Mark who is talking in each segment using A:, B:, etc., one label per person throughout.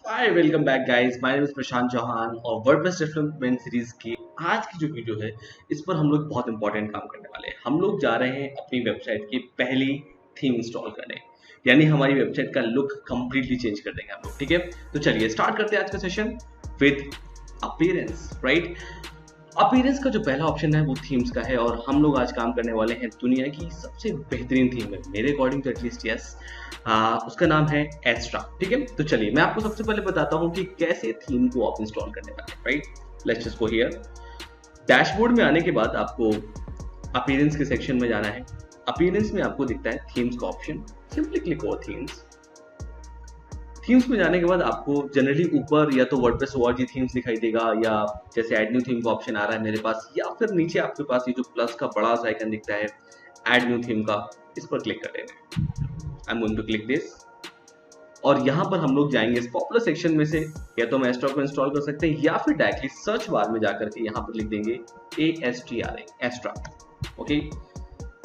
A: Hi welcome back guys, my name is Prashant Chauhan और WordPress development series की आज की जो वीडियो है इस पर हम लोग बहुत इंपॉर्टेंट काम करने वाले हैं। हम लोग जा रहे हैं अपनी वेबसाइट की पहली थीम इंस्टॉल करने, यानी हमारी वेबसाइट का लुक कंप्लीटली चेंज कर देंगे हम लोग। ठीक है, तो चलिए स्टार्ट करते हैं आज का session with appearance. Right, appearance का जो पहला ऑप्शन है वो थीम्स का है और हम लोग आज काम करने वाले हैं दुनिया की सबसे बेहतरीन थीम है मेरे अकॉर्डिंग तो एटलीस्ट यस। उसका नाम है एस्ट्रा। ठीक है, तो चलिए मैं आपको सबसे पहले बताता हूँ कि कैसे थीम को आप इंस्टॉल करने वाले हैं। Right, let's just go here. Dashboard में आने के बाद आपको अपीयरेंस के सेक्शन में जाना है। अपीयरेंस में आपको दिखता है थीम्स का option, simply click over themes. Themes में जाने के बाद आपको जनरली ऊपर या तो वर्डप्रेस ओआरजी थीम्स दिखाई देगा, या जैसे ऐड न्यू थीम का ऑप्शन आ रहा है मेरे पास, या फिर नीचे आपके पास ये जो प्लस का बड़ा सा आइकन दिखता है ऐड न्यू थीम का, इस पर क्लिक कर देना। I am going to click this और यहाँ पर हम लोग जाएंगे इस पॉपुलर सेक्शन में से, या तो हम एस्ट्रा को इंस्टॉल कर सकते हैं या फिर डायरेक्टली सर्च बार में जाकर के यहाँ पर लिख देंगे ASTRA एस्ट्रा। ओके,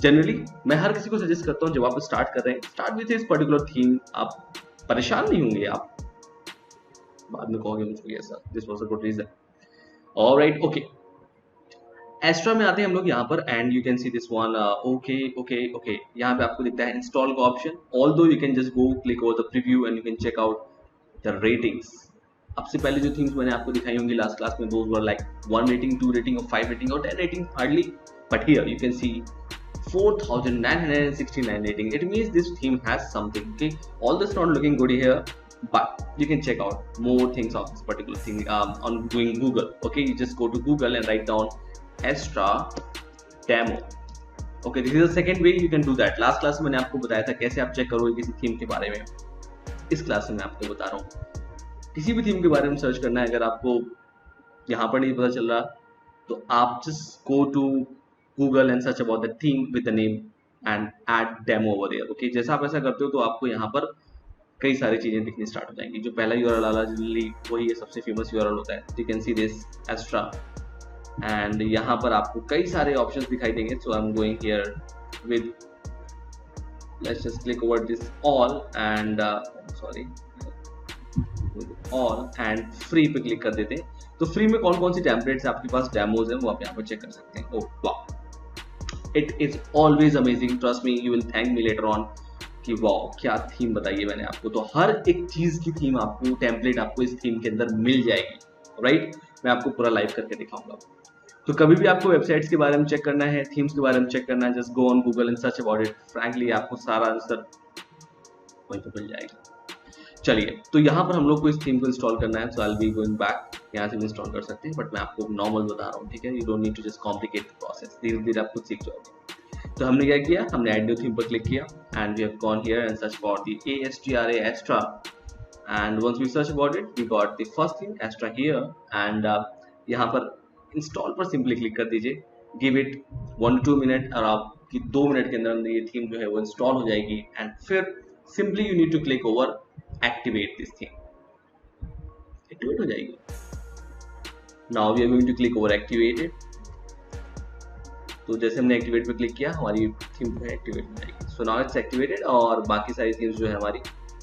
A: जनरली मैं हर किसी को सजेस्ट करता हूँ जब आप स्टार्ट कर रहे हैं, start with this particular theme. आप परेशान नहीं होंगे, आप बाद में कहोगे मुझको yes sir this was a good reason. Alright, okay, Astra में आते हैं हम लोग यहाँ पर and you can see this one. Okay okay okay, यहाँ पे आपको दिखता है इंस्टॉल का option. Although you can just go click over the preview and you can check out the ratings. अब से पहले जो थीम्स मैंने आपको दिखाई होंगी लास्ट क्लास में, those were like 1 rating, 2 rating और 5 रेटिंग और 10 rating hardly, but here you can see 4969 rating. It means this theme has something. Okay, all this not looking good here, but you can check out more things of this particular thing on doing Google. Okay, you just go to Google and write down Astra demo. Okay, this is the second way you can do that. Last class में मैंने आपको बताया था कैसे आप check करोगे किसी theme के बारे में। इस क्लास में मैं आपको बता रहा हूँ किसी भी थीम के बारे में सर्च करना है, अगर आपको यहाँ पर नहीं पता चल रहा तो आप just go to Google and search about the theme with the name and add demo over here. Okay, जैसा आप ऐसा करते हो तो आपको यहाँ पर कई सारी चीजें दिखनी स्टार्ट हो जाएंगी। जो पहला URL आला जनरली वही है, सबसे फेमस URL होता है। You can see this Astra and यहाँ पर आपको कई सारे ऑप्शंस दिखाई देंगे। So I'm going here with, let's just click over this all and sorry, all and free पे क्लिक कर देते हैं। तो फ्री में कौन कौन सी टेम्पलेट्स आपके पास डेमोज हैं वो आप यहाँ पर चेक कर सकते हैं। ओह वाह, it is always amazing, trust me, you will thank me later on कि वाओ क्या थीम बताइए मैंने आपको। तो हर एक चीज की थीम आपको, टेम्पलेट आपको इस थीम के अंदर मिल जाएगी। राइट, मैं आपको पूरा लाइव करके दिखाऊंगा। तो कभी भी आपको वेबसाइट्स के बारे में चेक करना है, थीम्स के बारे में चेक करना है, just go on Google and search about it. Frankly आपको सारा आंसर वहीं पर मिल जाएगा। चलिए, तो यहाँ पर हम लोग को इस थीम को इंस्टॉल करना है। So I will be going back, यहाँ से भी इंस्टॉल कर सकते हैं, बट मैं आपको नॉर्मल बता रहा हूँ। ठीक है, you don't need to just complicate the process, धीरे धीरे आप खुद सीख जाओगे। तो हमने क्या किया, हमने ऐड न्यू थीम पर क्लिक किया and we have gone here and search for the ASTRA Astra, and once we search about it we got the first thing Astra here and यहाँ पर इंस्टॉल पर सिंपली क्लिक कर दीजिए। Give it 1 to 2 minute और आपकी 2 minute के अंदर ये थीम जो है वो इंस्टॉल हो जाएगी। एंड फिर simply you need to click over activate this theme, activate हो जाएगी। Now we are going to click over activated. तो जैसे हमने एक्टिवेट पे क्लिक किया हमारी थीम जो है एक्टिवेट हो जाएगी। सो नाउ इट्स एक्टिवेटेड और बाकी सारी थीम्स जो है हमारी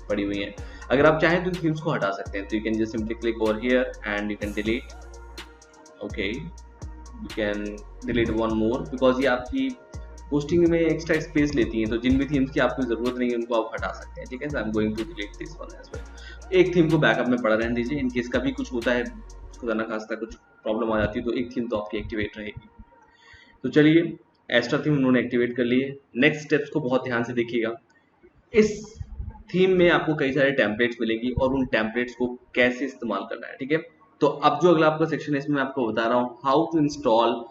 A: पड़ी हुई हैं। अगर आप चाहें तो इन थीम्स को हटा सकते हैं, तो you can just simply click over here and you can delete. Okay, you can delete one more because ये आपकी पोस्टिंग में एक्स्ट्रा स्पेस लेती हैं, तो जिन भी थीम्स की आपको जरूरत नहीं है उनको आप हटा सकते हैं। ठीक है, I am going to delete this one as well. एक थीम को बैकअप में पड़ा रहने दीजिए, इन केस कभी कुछ होता है, खुदा ना खास्ता कुछ प्रॉब्लम आ जाती है, तो एक थीम तो आपकी एक्टिवेट रहेगी। तो चलिए, एस्ट्रा थीम उन्होंने एक्टिवेट कर ली है। नेक्स्ट स्टेप्स को बहुत ध्यान से देखिएगा। इस थीम में आपको कई सारे टेम्पलेट्स मिलेंगी और उन टेम्पलेट्स को कैसे इस्तेमाल करना है। ठीक है, तो अब जो अगला आपका सेक्शन है इसमें मैं आपको बता रहा हूँ how to install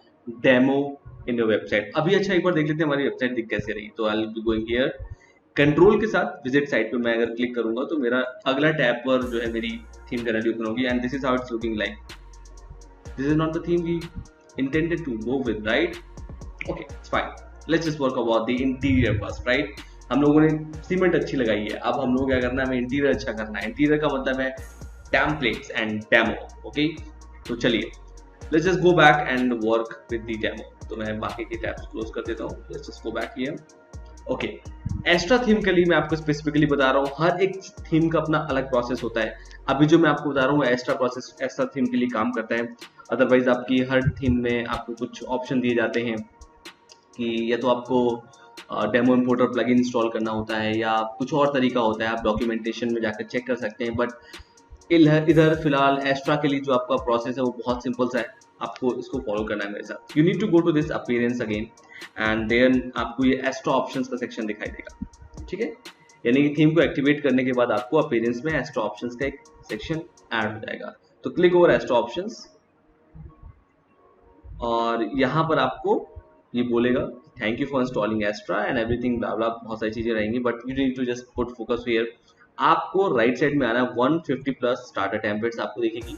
A: demo in your website. अभी अच्छा एक बार देख लेते हैं हमारी वेबसाइट दिख कैसे रही। तो आई will be going here, control के साथ विजिट साइट पे मैं अगर क्लिक करूंगा तो मेरा अगला टैब पर जो है मेरी थीम जनरली ओपन होगी and this is how it's looking like. This is not the theme we intended to go with, right? Okay, it's fine. Let's just work about the interior first, right? हम लोगों ने cement अच्छी लगाई है, अब हम लोग क्या करना है, हमें इंटीरियर अच्छा करना है। इंटीरियर का मतलब है टेम्पलेट्स एंड डेमो। ओके, तो चलिए let's just go back and work with the demo. तो मैं बाकी के टैब्स क्लोज कर देता हूँ। Let's just go back here. Okay, extra theme के लिए मैं आपको स्पेसिफिकली बता रहा हूँ, हर एक थीम का अपना अलग प्रोसेस होता है। अभी जो मैं आपको बता रहा हूँ एक्स्ट्रा प्रोसेस एक्स्ट्रा थीम के लिए काम करता है। अदरवाइज आपकी हर थीम में आपको कुछ ऑप्शन दिए जाते हैं कि या तो आपको डेमो इम्पोर्टर प्लगइन इंस्टॉल करना होता है या कुछ और तरीका होता है, आप डॉक्यूमेंटेशन में जाकर चेक कर सकते हैं। बट इधर फिलहाल एक्स्ट्रा के लिए जो आपका प्रोसेस है वो बहुत सिंपल सा है, आपको इसको फॉलो करना है मेरे साथ। You need to go to this appearance again and then आपको ये एक्स्ट्रा ऑप्शंस का सेक्शन दिखाई देगा, ठीक है। यानी कि थीम को एक्टिवेट करने के बाद आपको अपीयरेंस में एक्स्ट्रा ऑप्शंस का एक सेक्शन ऐड हो जाएगा। तो क्लिक ओवर एक्स्ट्रा ऑप्शंस और यहाँ पर आपको ये बोलेगा thank you for installing extra and everything blah blah, बहुत सारी चीजें रहेंगी but you need to just put focus here. आपको राइट साइड में आना है 150 प्लस स्टार्टर टेम्पलेट्स आपको दिखेगी।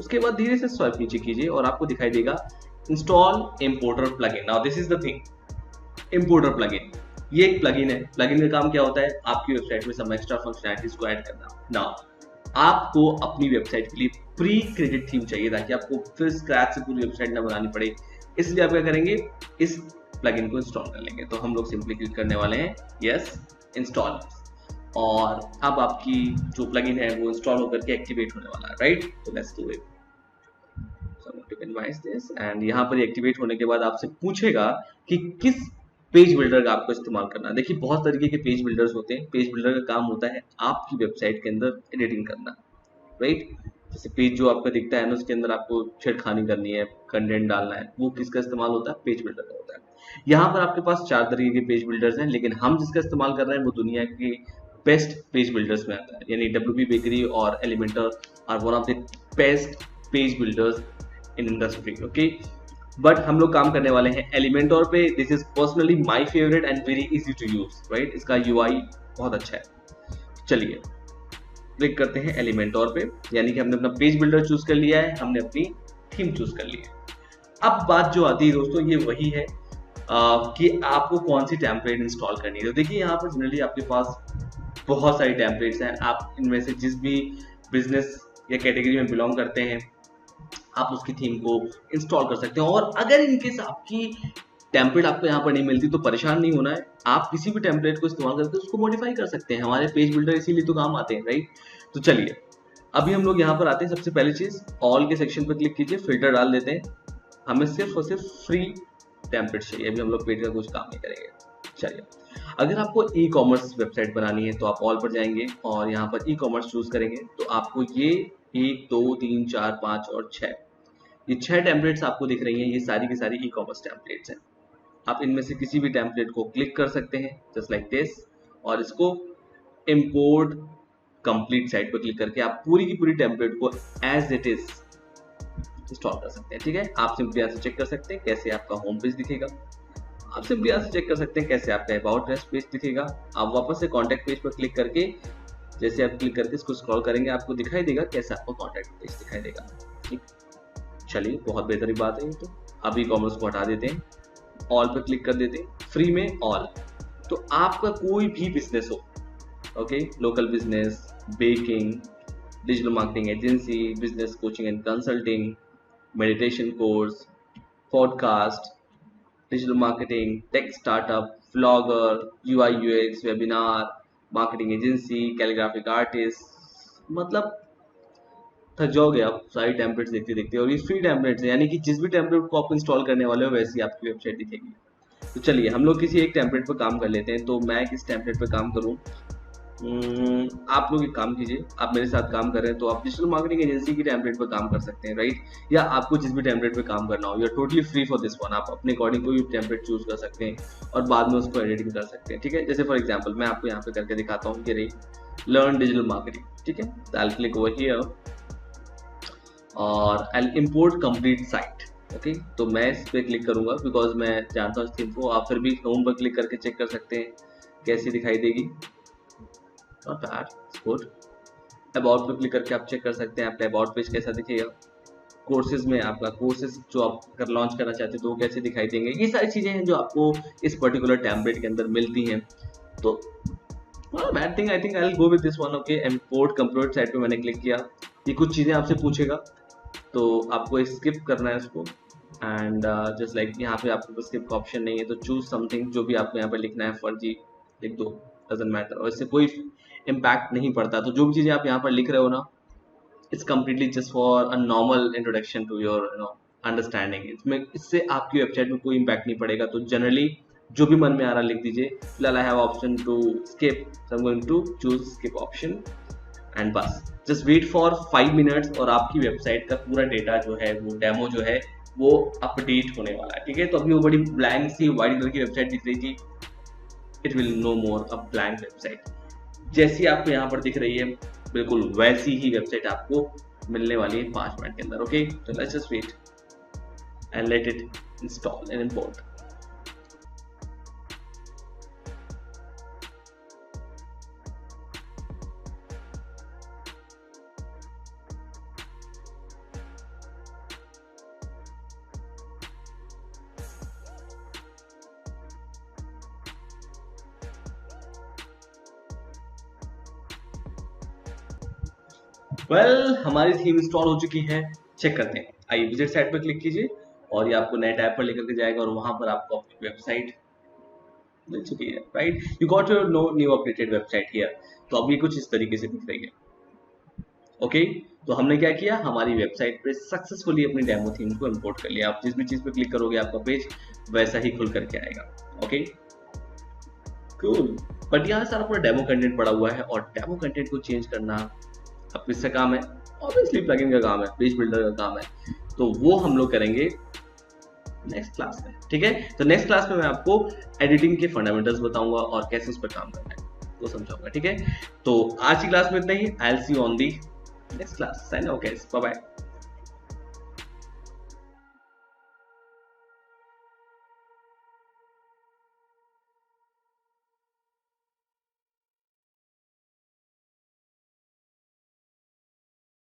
A: उसके बाद धीरे से स्वाइप नीचे कीजिए और आपको दिखाई देगा install importer plugin. Now this is the thing, importer plugin ये एक प्लगइन है। प्लगइन का काम क्या होता है, आपकी वेबसाइट में सब एक्स्ट्रा फंक्शनैलिटीज को ऐड करना। नाउ आपको अपनी वेबसाइट के लिए प्री क्रिएटेड थीम चाहिए ताकि आपको फिर स्क्रैच से पूरी वेबसाइट ना बनानी पड़े, इसलिए आप क्या करेंगे, इस प्लगइन को इंस्टॉल कर लेंगे। तो हम लोग सिंपली क्लिक करने वाले हैं यस इंस्टॉल, और अब आपकी जो प्लगइन है वो इंस्टॉल होकर के एक्टिवेट होने वाला है, राइट। तो let's do it, so to minimize this and यहाँ पर एक्टिवेट होने के बाद आपसे पूछेगा कि किस पेज बिल्डर का आपको इस्तेमाल करना है। देखिए बहुत तरीके के पेज बिल्डर्स होते हैं, पेज बिल्डर का काम होता है आपकी वेबसाइट के अंदर एडिटिंग करना, राइट। जैसे पेज जो आपका दिखता है ना उसके अंदर आपको छेड़खानी करनी है, कंटेंट डालना है, वो किसका इस्तेमाल होता है, पेज बिल्डर का होता है। यहाँ पर आपके पास 4 तरीके के पेज बिल्डर्स हैं, लेकिन हम जिसका इस्तेमाल कर रहे हैं वो दुनिया के बेस्ट पेज बिल्डर्स में आता है। यानी WP Bakery और Elementor are one of the best page builders in industry, okay. But हम लोग काम करने वाले हैं एलिमेंटोर पे। This is personally my favourite and very easy to use, right. इसका UI बहुत अच्छा है। चलिए क्लिक करते हैं एलिमेंटोर पे, यानी कि हमने अपना पेज बिल्डर चूज कर लिया है, हमने अपनी थीम चूज कर ली है। अब बात जो आती है दोस्तों ये वही है कि आपको कौन सी टेम्पलेट इंस्टॉल करनी है। तो देखिए यहाँ पर जनरली आपके पास बहुत सारी टेम्पलेट्स हैं, आप इनमें से जिस भी बिजनेस या कैटेगरी में बिलोंग करते हैं आप उसकी थीम को इंस्टॉल कर सकते हैं। और अगर इनकेस आपकी टेम्पलेट आपको यहाँ पर नहीं मिलती तो परेशान नहीं होना है, आप किसी भी टेम्पलेट को इस्तेमाल करके उसको मॉडिफाई कर सकते हैं। हमारे पेज बिल्डर इसीलिए तो काम आते हैं, राइट। तो चलिए अभी हम लोग यहाँ पर आते हैं। सबसे पहली चीज ऑल के सेक्शन पर क्लिक कीजिए, फिल्टर डाल देते हैं, हमें सिर्फ और सिर्फ फ्री टेम्पलेट चाहिए। अभी हम लोग पेज का कुछ काम नहीं करेंगे। चलिए अगर आपको ई कॉमर्स वेबसाइट बनानी है तो आप ऑल पर जाएंगे और यहाँ पर ई कॉमर्स चूज करेंगे तो आपको ये 1 2 3 4 5 और 6 ये 6 टेम्पलेट्स आपको दिख रही हैं। ये सारी की सारी ई कॉमर्स टेम्पलेट्स हैं। आप इनमें से किसी भी टेम्पलेट को क्लिक कर सकते हैं जस्ट लाइक दिस, और इसको इंपोर्ट कंप्लीट साइट पर क्लिक करके आप पूरी की पूरी टेम्पलेट को एज इट इज इंस्टॉल कर सकते हैं, ठीक है। आप सिंपली यहाँ से चेक कर सकते हैं कैसे आपका होम पेज दिखेगा, आप सिंपली यहाँ से चेक कर सकते हैं कैसे आपका अबाउट अस पेज दिखेगा। आप वापस से कॉन्टैक्ट पेज पर क्लिक करके जैसे आप क्लिक करके इसको स्क्रॉल करेंगे आपको दिखाई देगा कैसे आपको कॉन्टैक्ट पेज दिखाई देगा, ठीक। चलिए बहुत बेहतरीन बात है। तो अब ई कॉमर्स को हटा देते हैं, ऑल पर क्लिक कर देते हैं, फ्री में ऑल। तो आपका कोई भी बिजनेस हो, okay, local business, baking, digital marketing agency, business coaching and consulting, meditation course, podcast, digital marketing, tech startup, vlogger, UI UX, webinar, marketing agency, calligraphic artist, मतलब थक जाओगे आप सारी टेम्पलेट्स देखते देखते। और ये फ्री टेम्पलेट्स है, यानी कि जिस भी टेम्पलेट को आप इंस्टॉल करने वाले हो वैसी आपकी वेबसाइट दिखेगी। तो चलिए हम लोग किसी एक टेम्पलेट पर काम कर लेते हैं। तो मैं किस टेम्पलेट पर काम करूँ, आप लोग एक काम कीजिए, आप मेरे साथ काम कर रहे हैं तो आप डिजिटल मार्केटिंग एजेंसी की टेम्पलेट पर काम कर सकते हैं, राइट। या आपको जिस भी टेम्पलेट पे काम करना हो, you are totally free for this one. आप अपने अकॉर्डिंग कोई भी टेम्पलेट चूज कर सकते हैं और बाद में उसको एडिटिंग कर सकते हैं, ठीक है। जैसे फॉर एग्जाम्पल मैं आपको यहाँ पे करके दिखाता हूँ कि रही लर्न डिजिटल मार्केटिंग, ठीक है। तो आई क्लिक ओवर हियर और आई इंपोर्ट कंप्लीट साइट, ओके। तो मैं इस पर क्लिक करूंगा बिकॉज मैं जानता हूँ इस थीम को। आप फिर भी होम पर क्लिक करके चेक कर सकते हैं कैसी दिखाई देगी, नॉट बैड, गुड। अबाउट पे क्लिक करके आप चेक कर सकते हैं आपका अबाउट पेज कैसा दिखेगा। कोर्सेज में आपका कोर्सेज जो आप अगर लॉन्च करना चाहते हैं तो वो कैसे दिखाई देंगे। ये सारी चीजें हैं जो आपको इस पर्टिकुलर टेम्पलेट के अंदर मिलती हैं। तो bad thing, I think I will go with this one, okay. Import complete site पे मैंने क्लिक किया, ये कुछ चीजें आपसे पूछेगा तो आपको स्किप करना है उसको एंड जस्ट लाइक यहाँ पे आपके पास स्किप का ऑप्शन नहीं है तो चूज समथिंग, जो भी आपको यहाँ पे लिखना है फर्जी लिख दो, डजंट मैटर, और इससे कोई इम्पैक्ट नहीं पड़ता। तो जो भी चीज़ें आप यहाँ पर लिख रहे हो ना, it's completely just for a normal introduction to your understanding. इसमें इससे आपकी वेबसाइट में कोई इम्पैक्ट नहीं पड़ेगा। तो जनरली जो भी मन में आ रहा लिख दीजिए। फिलहाल I have option to skip, so I am going to choose skip option and बस जस्ट वेट फॉर 5 मिनट्स और आपकी वेबसाइट का पूरा डेटा जो है, वो डेमो जो है वो अपडेट होने वाला है। ठीक है, तो अभी वो बड़ी ब्लैंक सी व्हाइट कलर की वेबसाइट दिख रही थी, it will no more a blank website. जैसी आपको यहाँ पर दिख रही है बिल्कुल वैसी ही वेबसाइट आपको मिलने वाली है 5 मिनट के अंदर। ओके, तो let's just wait and let it install and import. हमारी थीम इंस्टॉल हो चुकी है, चेक करते हैं। आइए विजिट साइट पर क्लिक कीजिए और ये आपको नए टैब पर लेकर के जाएगा और वहां पर आपको अपनी वेबसाइट मिल चुकी है। Right, you got your new updated website here. तो अब ये कुछ इस तरीके से दिख रही है। ओके, तो हमने क्या किया, हमारी वेबसाइट पे सक्सेसफुली अपनी डेमो थीम को इंपोर्ट कर लिया। आप जिस भी चीज पे क्लिक करोगे आपका पेज वैसा ही खुल करके आएगा। ओके कूल, बट यहाँ सारा पूरा डेमो कंटेंट पड़ा हुआ है और डेमो कंटेंट को चेंज करना अब किसका काम है, ऑब्वियसली प्लगइन का काम है, पेज बिल्डर का काम है। तो वो हम लोग करेंगे नेक्स्ट क्लास में। ठीक है, तो नेक्स्ट क्लास में मैं आपको एडिटिंग के फंडामेंटल्स बताऊंगा और कैसे उस पर काम करना है वो समझाऊंगा। ठीक है, तो आज की क्लास में इतना ही। I will see you on the next class. Sign out guys, bye bye.